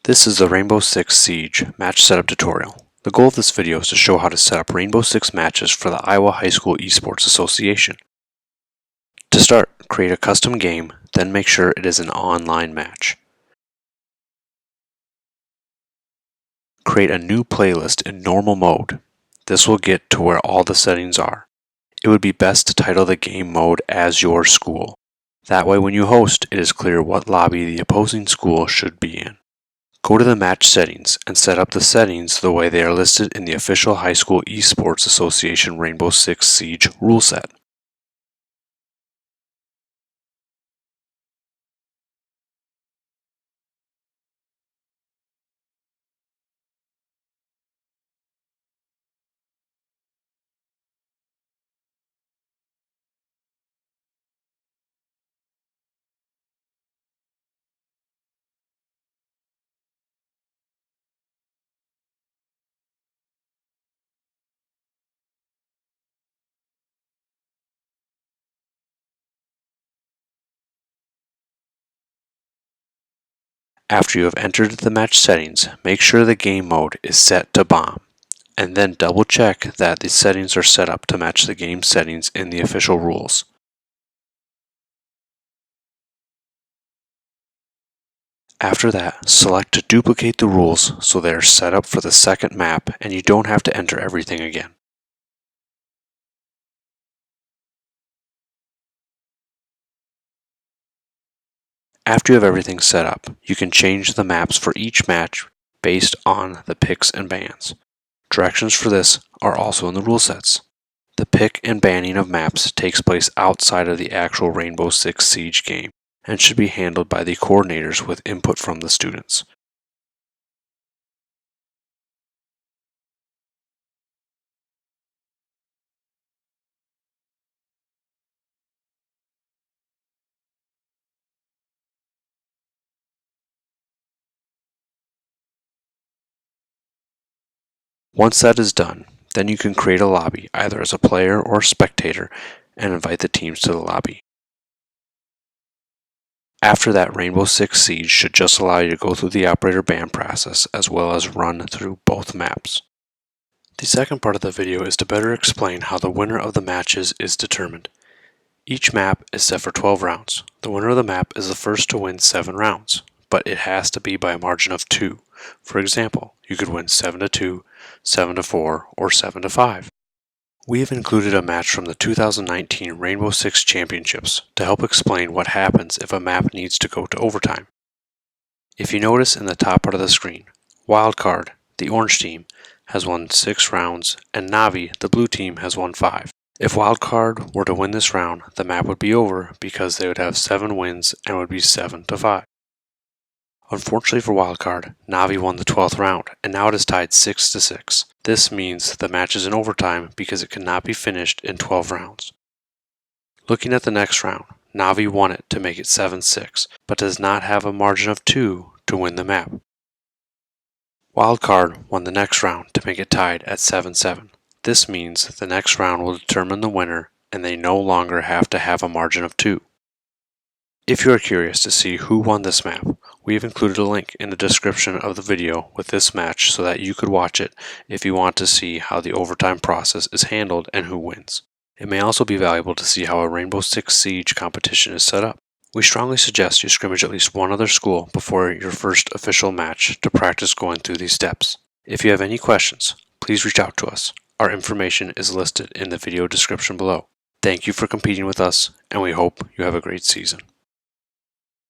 This is the Rainbow Six Siege match setup tutorial. The goal of this video is to show how to set up Rainbow Six matches for the Iowa High School Esports Association. To start, create a custom game, then make sure it is an online match. Create a new playlist in normal mode. This will get to where all the settings are. It would be best to title the game mode as your school. That way when you host, it is clear what lobby the opposing school should be in. Go to the match settings and set up the settings the way they are listed in the official High School Esports Association Rainbow Six Siege rule set. After you have entered the match settings, make sure the game mode is set to bomb, and then double check that the settings are set up to match the game settings in the official rules. After that, select to duplicate the rules so they are set up for the second map and you don't have to enter everything again. After you have everything set up, you can change the maps for each match based on the picks and bans. Directions for this are also in the rule sets. The pick and banning of maps takes place outside of the actual Rainbow Six Siege game and should be handled by the coordinators with input from the students. Once that is done, then you can create a lobby either as a player or spectator and invite the teams to the lobby. After that, Rainbow Six Siege should just allow you to go through the operator ban process as well as run through both maps. The second part of the video is to better explain how the winner of the matches is determined. Each map is set for 12 rounds. The winner of the map is the first to win 7 rounds, but it has to be by a margin of 2. For example, you could win 7-2, 7-4, or 7-5. We have included a match from the 2019 Rainbow Six Championships to help explain what happens if a map needs to go to overtime. If you notice in the top part of the screen, Wildcard, the orange team, has won 6 rounds, and Navi, the blue team, has won 5. If Wildcard were to win this round, the map would be over because they would have 7 wins and would be 7-5. Unfortunately for Wildcard, Navi won the 12th round, and now it is tied 6-6. This means the match is in overtime because it cannot be finished in 12 rounds. Looking at the next round, Navi won it to make it 7-6, but does not have a margin of 2 to win the map. Wildcard won the next round to make it tied at 7-7. This means the next round will determine the winner, and they no longer have to have a margin of 2. If you are curious to see who won this map, we have included a link in the description of the video with this match so that you could watch it if you want to see how the overtime process is handled and who wins. It may also be valuable to see how a Rainbow Six Siege competition is set up. We strongly suggest you scrimmage at least one other school before your first official match to practice going through these steps. If you have any questions, please reach out to us. Our information is listed in the video description below. Thank you for competing with us, and we hope you have a great season.